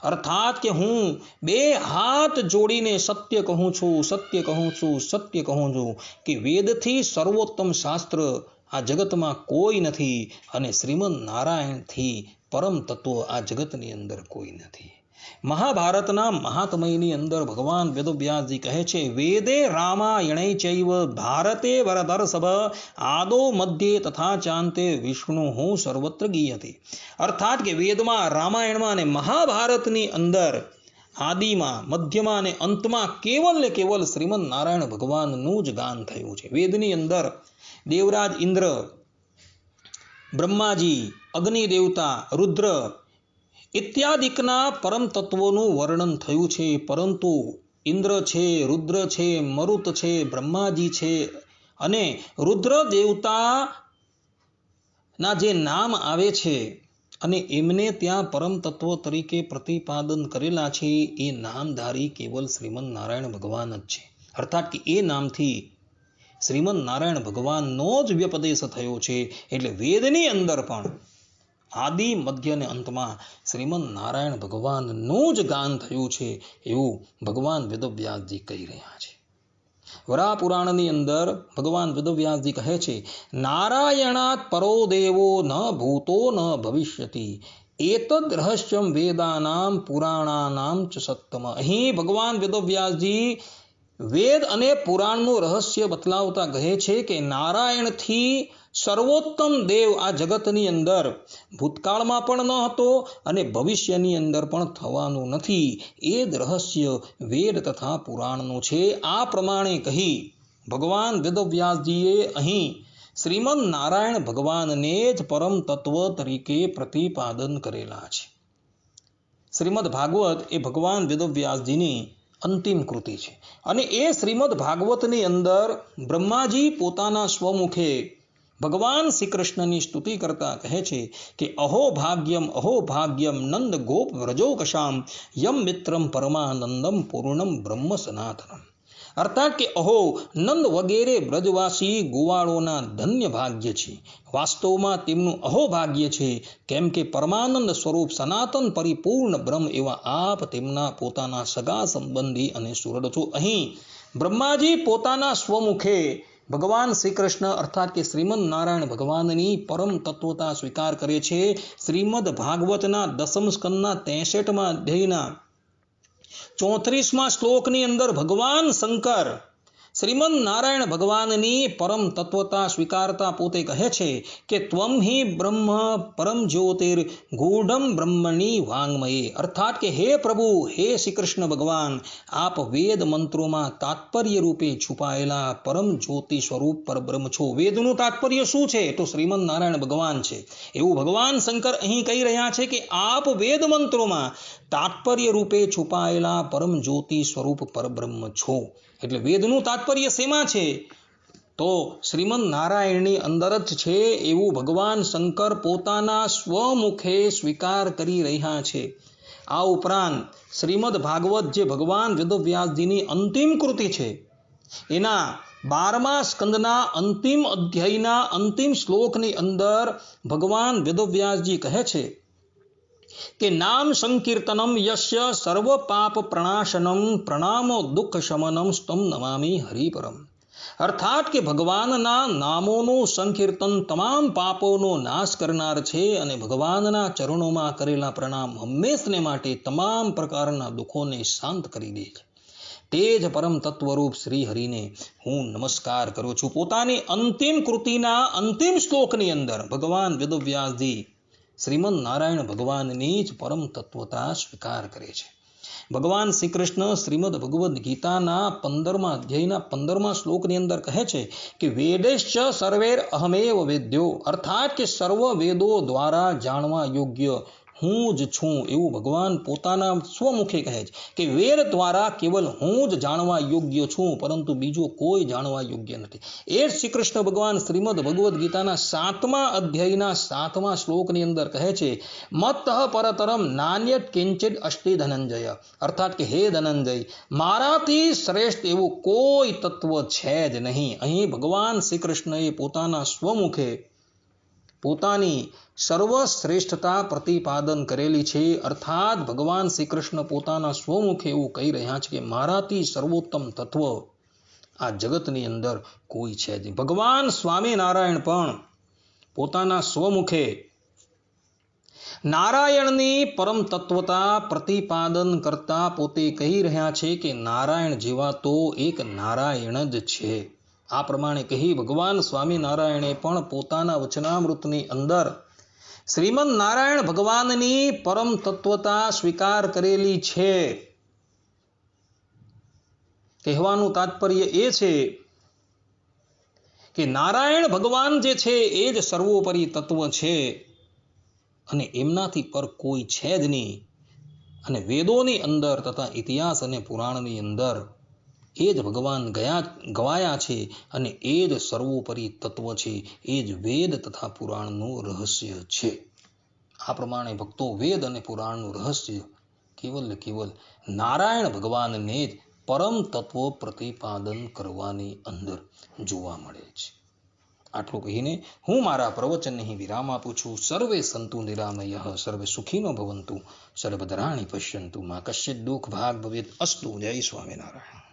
અર્થાત કે હું બે હાથ જોડીને સત્ય કહું છું, સત્ય કહું છું, સત્ય કહું છું કે વેદથી સર્વોત્તમ શાસ્ત્ર આ જગતમાં કોઈ નથી અને શ્રીમદ નારાયણથી પરમ તત્વ આ જગતની અંદર કોઈ નથી. મહાભારતના મહાત્મયની અંદર ભગવાન વેદવ્યાસજી કહે છે, વેદે રામાયણે ચૈવ ભારતે વરદર્ષભ આદો મધ્યે તથા ચાંતે વિષ્ણુ હું સર્વત્ર ગીયતે. અર્થાત કે વેદમાં, રામાયણમાં અને મહાભારતની અંદર આદિમાં, મધ્યમાં અને અંતમાં કેવલ ને કેવલ શ્રીમદ નારાયણ ભગવાનનું જ ગાન થયું છે. વેદની અંદર દેવરાજ ઇન્દ્ર, બ્રહ્માજી, અગ્નિ દેવતા, રુદ્ર ઇત્યાદિકના પરમ તત્વોનું વર્ણન થયું છે, પરંતુ ઇન્દ્ર છે, રુદ્ર છે, મરુત છે, બ્રહ્માજી છે અને રુદ્ર દેવતાના જે નામ આવે છે અને એમને ત્યાં પરમ તત્વ તરીકે પ્રતિપાદન કરેલા છે, એ નામધારી કેવલ શ્રીમદ નારાયણ ભગવાન જ છે. અર્થાત કે એ નામથી શ્રીમદ નારાયણ ભગવાનનો જ વ્યપદેશ થયો છે. એટલે વેદની અંદર પણ આદિ મધ્ય અને અંતમાં શ્રીમદ નારાયણ ભગવાનનું જ ગાન થયું છે, એવું ભગવાન વેદવ્યાસજી કહી રહ્યા છે. વરા પુરાણની અંદર ભગવાન વેદવ્યાસજી કહે છે, નારાયણાત પરો દેવો ન ભૂતો ન ભવિષ્યતિ એતદ રહસ્યમ વેદાનામ પુરાણાનામ ચ સત્તમ. અહીં ભગવાન વેદવ્યાસજી વેદ અને પુરાણનું રહસ્ય બતલાવતા કહે છે કે નારાયણથી સર્વોત્તમ દેવ આ જગતની અંદર ભૂતકાળમાં પણ ન હતો અને ભવિષ્યની અંદર પણ થવાનું નથી. એ જ રહસ્ય વેદ તથા પુરાણનું છે. આ પ્રમાણે કહી ભગવાન વેદવ્યાસજીએ અહીં શ્રીમદ નારાયણ ભગવાનને જ પરમ તત્વ તરીકે પ્રતિપાદન કરેલા છે. શ્રીમદ ભાગવત એ ભગવાન વેદવ્યાસજીની અંતિમ કૃતિ છે અને એ શ્રીમદ ભાગવતની અંદર બ્રહ્માજી પોતાના સ્વમુખે ભગવાન શ્રી કૃષ્ણની સ્તુતિ કરતા કહે છે કે અહો ભાગ્યમ નંદ ગોપ વ્રજોકશામ યમ મિત્રમ પરમાનંદમ પૂર્ણમ બ્રહ્મ સનાતનમ. અર્થાત કે અહો નંદ વગેરે બ્રજવાસી ગોવાળોના ધન્ય ભાગ્ય છે. વાસ્તવમાં તેમનું અહોભાગ્ય છે, કેમ કે પરમાનંદ સ્વરૂપ સનાતન પરિપૂર્ણ બ્રહ્મ એવા આપ તેમના પોતાના સગા સંબંધી અને સુરડ છો. અહીં બ્રહ્માજી પોતાના સ્વમુખે ભગવાન શ્રી કૃષ્ણ અર્થાત કે શ્રીમદ નારાયણ ભગવાનની પરમ તત્વતા સ્વીકાર કરે છે. શ્રીમદ ભાગવતના 10મ સ્કંદના 63મા અધ્યાયના 34મા શ્લોકની અંદર ભગવાન શંકર શ્રીમદ નારાયણ ભગવાનની પરમ તત્વતા સ્વીકારતા પોતે કહે છે કે ત્વમ હિ બ્રહ્મ પરમ જ્યોતિર ગૂઢમ બ્રહ્મણી વાંગમયે. અર્થાત કે હે પ્રભુ, હે શ્રી કૃષ્ણ ભગવાન, આપ વેદ મંત્રોમાં તાત્પર્ય રૂપે છુપાયેલા પરમ જ્યોતિ સ્વરૂપ પરબ્રહ્મ છો. વેદનું તાત્પર્ય શું છે? તો શ્રીમદ નારાયણ ભગવાન છે. એવું ભગવાન શંકર અહીં કહી રહ્યા છે કે આપ વેદ મંત્રોમાં તાત્પર્ય રૂપે છુપાયેલા પરમ જ્યોતિ સ્વરૂપ પરબ્રહ્મ છો. એટલે વેદનું તાત્પર્ય શેમાં છે? તો શ્રીમદ નારાયણની અંદર જ છે, એવું ભગવાન શંકર પોતાના સ્વમુખે સ્વીકાર કરી રહ્યા છે. આ ઉપરાંત શ્રીમદ ભાગવત જે ભગવાન વેદવ્યાસજીની અંતિમ કૃતિ છે, એના 12મા સ્કંદના અંતિમ અધ્યાયના અંતિમ શ્લોકની અંદર ભગવાન વેદવ્યાસજી કહે છે કે નામ સંકીર્તનમ યસ્ય સર્વ પાપ પ્રણાશનમ પ્રણામો દુઃખ શમનમ સ્તમ નમામિ હરિપરમ. અર્થાત કે ભગવાનના નામોનું સંકીર્તન તમામ પાપોનો નાશ કરનાર છે અને ભગવાનના ચરણોમાં કરેલા પ્રણામ હંમેશને માટે તમામ પ્રકારના દુઃખોને શાંત કરી દે છે. તે જ પરમ તત્વરૂપ શ્રી હરિને હું નમસ્કાર કરું છું. પોતાની અંતિમ કૃતિના અંતિમ શ્લોકની અંદર ભગવાન વેદવ્યાસજી શ્રીમદ નારાયણ ભગવાનની જ પરમ તત્વતા સ્વીકાર કરે છે. ભગવાન શ્રી કૃષ્ણ શ્રીમદ ભગવદ્ ગીતાના 15મા અધ્યાયના 15મા શ્લોકની અંદર કહે છે કે વેદેશ્ચ સર્વેર અહમેવ વેદ્યો. અર્થાત કે સર્વ વેદો દ્વારા જાણવા યોગ્ય હું જ છું, એવું ભગવાન પોતાના સ્વમુખે કહે છે કે વેદ દ્વારા કેવલ હું જ જાણવા યોગ્ય છું, પરંતુ બીજો કોઈ જાણવા યોગ્ય નથી. એ જ શ્રી કૃષ્ણ ભગવાન શ્રીમદ ભગવદ્ ગીતાના 7મા અધ્યાયના 7મા શ્લોકની અંદર કહે છે મત્તઃ પરતરમ નાન્યત કિંચિત અસ્તિ ધનંજય. અર્થાત કે હે ધનંજય, મારાથી શ્રેષ્ઠ એવું કોઈ તત્વ છે જ નહીં. અહીં ભગવાન શ્રી કૃષ્ણએ પોતાના સ્વમુખે પોતાની સર્વશ્રેષ્ઠતા પ્રતિપાદન કરેલી છે. અર્થાત ભગવાન શ્રી કૃષ્ણ પોતાના સ્વમુખે એવું કહી રહ્યા છે કે મારાથી સર્વોત્તમ તત્વ આ જગતની અંદર કોઈ છે જ. ભગવાન સ્વામિનારાયણ પણ પોતાના સ્વમુખે નારાયણની પરમ તત્વતા પ્રતિપાદન કરતા પોતે કહી રહ્યા છે કે નારાયણ જેવા તો એક નારાયણ જ છે. આ પ્રમાણે કહી ભગવાન સ્વામિનારાયણે પણ પોતાના વચનામૃતની અંદર શ્રીમદ નારાયણ ભગવાનની પરમ તત્વતા સ્વીકાર કરેલી છે. કહેવાનું તાત્પર્ય એ છે કે નારાયણ ભગવાન જે છે એ જ સર્વોપરી તત્વ છે. અને એમનાથી પર કોઈ છે જ નહીં. અને વેદોની અંદર તથા ઇતિહાસ અને પુરાણની અંદર એ જ ભગવાન ગવાયા છે અને એ જ સર્વોપરી તત્વ છે. એ જ વેદ તથા પુરાણનું રહસ્ય છે. આ પ્રમાણે ભક્તો વેદ અને પુરાણનું રહસ્ય કેવલ ને કેવલ નારાયણ ભગવાનને જ પરમ તત્વ પ્રતિપાદન કરવાની અંદર જોવા મળે છે. આટલું કહીને હું મારા પ્રવચનને અહીં વિરામ આપું છું. સર્વે સંતુ નિરામયઃ, સર્વે સુખીનો ભવંતુ, સર્વભદ્રાણિ પશ્યન્તુ, મા કશ્ચિત દુઃખ ભાગ ભવેત અસ્તુ. જય સ્વામિનારાયણ.